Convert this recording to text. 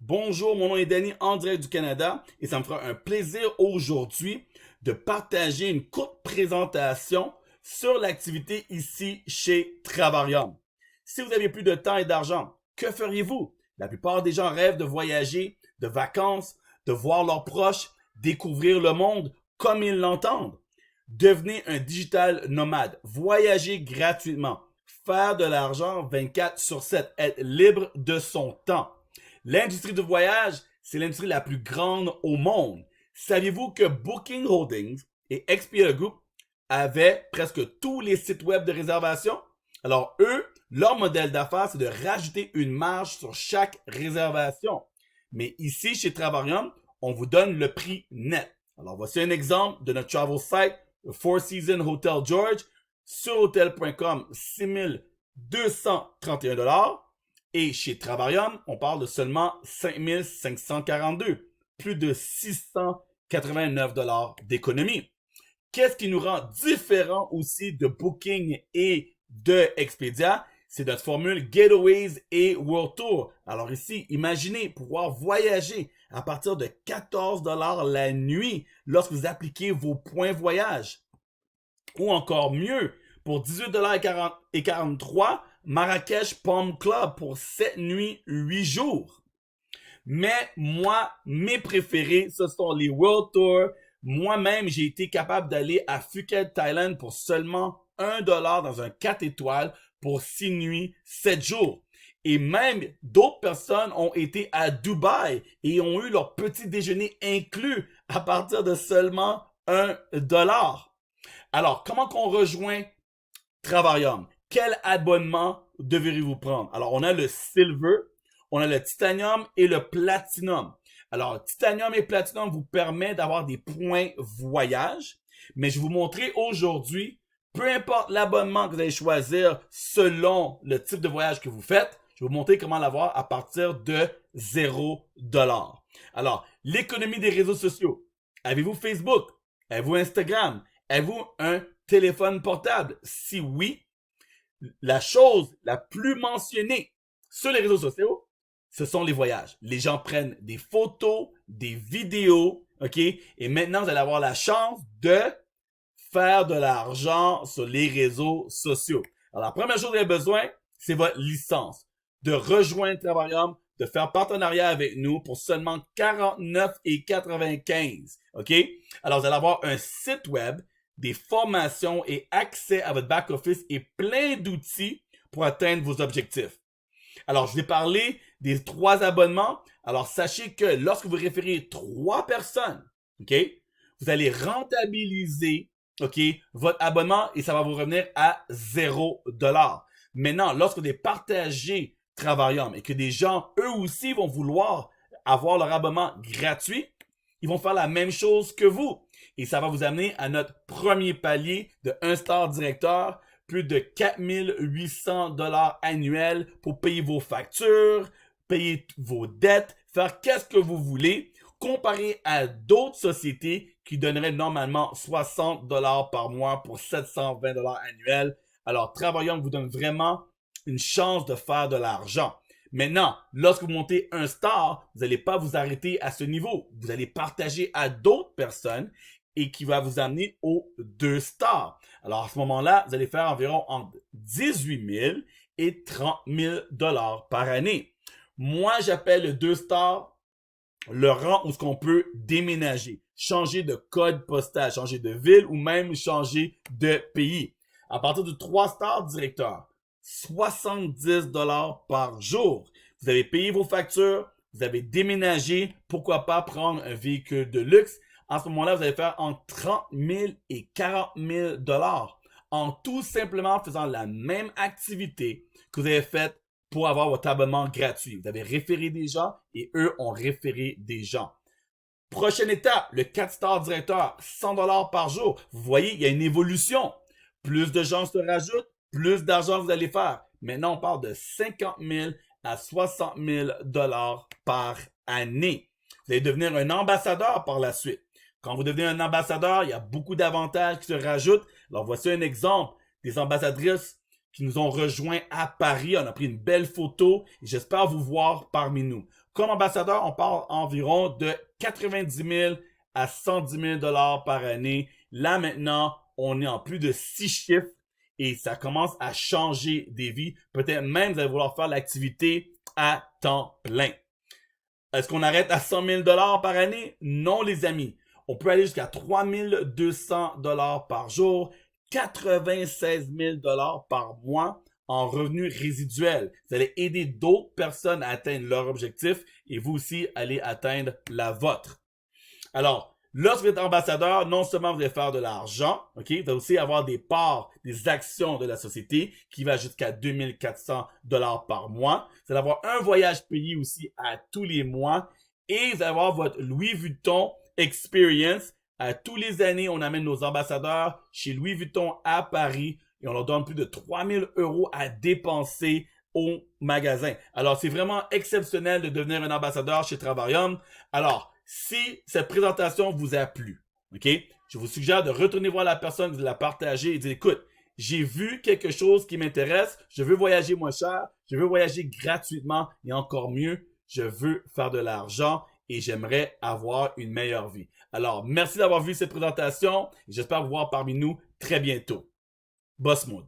Bonjour, mon nom est Danny en direct du Canada et ça me fera un plaisir aujourd'hui de partager une courte présentation sur l'activité ici chez Travarium. Si vous avez plus de temps et d'argent, que feriez-vous? La plupart des gens rêvent de voyager, de vacances, de voir leurs proches, découvrir le monde comme ils l'entendent. Devenez un digital nomade, voyager gratuitement, faire de l'argent 24 sur 7, être libre de son temps. L'industrie du voyage, c'est l'industrie la plus grande au monde. Saviez-vous que Booking Holdings et Expedia Group avaient presque tous les sites web de réservation? Alors eux, leur modèle d'affaires, c'est de rajouter une marge sur chaque réservation. Mais ici, chez Travarium, on vous donne le prix net. Alors voici un exemple de notre travel site, le Four Seasons Hotel George, sur hotel.com, 6 231 $. Et chez Travarium, on parle de seulement 5 542, plus de 689 $ d'économie. Qu'est-ce qui nous rend différents aussi de Booking et de Expedia? C'est notre formule Getaways et World Tour. Alors ici, imaginez pouvoir voyager à partir de 14 $ la nuit lorsque vous appliquez vos points voyage. Ou encore mieux, pour 18,43 $, Marrakech Palm Club pour 7 nuits, 8 jours. Mais moi, mes préférés, ce sont les World Tour. Moi-même, j'ai été capable d'aller à Phuket, Thaïlande pour seulement 1 $ dans un 4 étoiles pour 6 nuits, 7 jours. Et même d'autres personnes ont été à Dubaï et ont eu leur petit déjeuner inclus à partir de seulement 1 $. Alors, comment qu'on rejoint Travarium? Quel abonnement devriez-vous prendre? Alors, on a le Silver, on a le Titanium et le Platinum. Alors, Titanium et Platinum vous permettent d'avoir des points voyage, mais je vais vous montrer aujourd'hui, peu importe l'abonnement que vous allez choisir selon le type de voyage que vous faites, je vais vous montrer comment l'avoir à partir de 0 $. Alors, l'économie des réseaux sociaux. Avez-vous Facebook? Avez-vous Instagram? Avez-vous un téléphone portable? Si oui, la chose la plus mentionnée sur les réseaux sociaux, ce sont les voyages. Les gens prennent des photos, des vidéos, ok? Et maintenant, vous allez avoir la chance de faire de l'argent sur les réseaux sociaux. Alors, la première chose que vous avez besoin, c'est votre licence. De rejoindre Travarium, de faire partenariat avec nous pour seulement 49,95. OK? Alors, vous allez avoir un site web, des formations et accès à votre back-office et plein d'outils pour atteindre vos objectifs. Alors, je vais parler des 3 abonnements. Alors, sachez que lorsque vous référez 3 personnes, OK, vous allez rentabiliser, OK, votre abonnement et ça va vous revenir à 0 $. Maintenant, lorsque vous partagez Travarium et que des gens, eux aussi, vont vouloir avoir leur abonnement gratuit, ils vont faire la même chose que vous. Et ça va vous amener à notre premier palier de 1 star directeur, plus de 4800 $ annuels pour payer vos factures, payer vos dettes, faire qu'est-ce que vous voulez, comparé à d'autres sociétés qui donneraient normalement 60 $ par mois pour 720 $ annuels. Alors, Travarium vous donne vraiment une chance de faire de l'argent. Maintenant, lorsque vous montez 1 star, vous n'allez pas vous arrêter à ce niveau. Vous allez partager à d'autres personnes et qui va vous amener aux 2 stars. Alors, à ce moment-là, vous allez faire environ entre 18 000 et 30 000 $ par année. Moi, j'appelle le 2 stars le rang où ce qu'on peut déménager, changer de code postal, changer de ville ou même changer de pays. À partir de 3 stars directeur, 70 $ par jour. Vous avez payé vos factures, vous avez déménagé, pourquoi pas prendre un véhicule de luxe. En ce moment-là, vous allez faire entre 30 000 et 40 000 $ en tout simplement faisant la même activité que vous avez faite pour avoir votre abonnement gratuit. Vous avez référé des gens et eux ont référé des gens. Prochaine étape, le 4 star directeur, 100 $ par jour. Vous voyez, il y a une évolution. Plus de gens se rajoutent, plus d'argent vous allez faire. Maintenant, on parle de 50 000 à 60 000 $ par année. Vous allez devenir un ambassadeur par la suite. Quand vous devenez un ambassadeur, il y a beaucoup d'avantages qui se rajoutent. Alors, voici un exemple des ambassadrices qui nous ont rejoints à Paris. On a pris une belle photo et j'espère vous voir parmi nous. Comme ambassadeur, on parle environ de 90 000 à 110 000 $ par année. Là, maintenant, on est en plus de 6 chiffres et ça commence à changer des vies. Peut-être même vous allez vouloir faire l'activité à temps plein. Est-ce qu'on arrête à 100 000 $ par année? Non, les amis. On peut aller jusqu'à 3 200 $ par jour, 96 000 $ par mois en revenus résiduels. Vous allez aider d'autres personnes à atteindre leur objectif et vous aussi allez atteindre la vôtre. Alors, lorsque vous êtes ambassadeur, non seulement vous allez faire de l'argent, ok, vous allez aussi avoir des parts, des actions de la société qui va jusqu'à 2400 $ par mois. Vous allez avoir un voyage payé aussi à tous les mois et vous allez avoir votre Louis Vuitton Experience. À tous les années, on amène nos ambassadeurs chez Louis Vuitton à Paris et on leur donne plus de 3000 € à dépenser au magasin. Alors, c'est vraiment exceptionnel de devenir un ambassadeur chez Travarium. Alors, si cette présentation vous a plu, ok, je vous suggère de retourner voir la personne que vous la partagez et dire, écoute, j'ai vu quelque chose qui m'intéresse, je veux voyager moins cher, je veux voyager gratuitement et encore mieux, je veux faire de l'argent et j'aimerais avoir une meilleure vie. Alors, merci d'avoir vu cette présentation et j'espère vous voir parmi nous très bientôt. Boss Mode.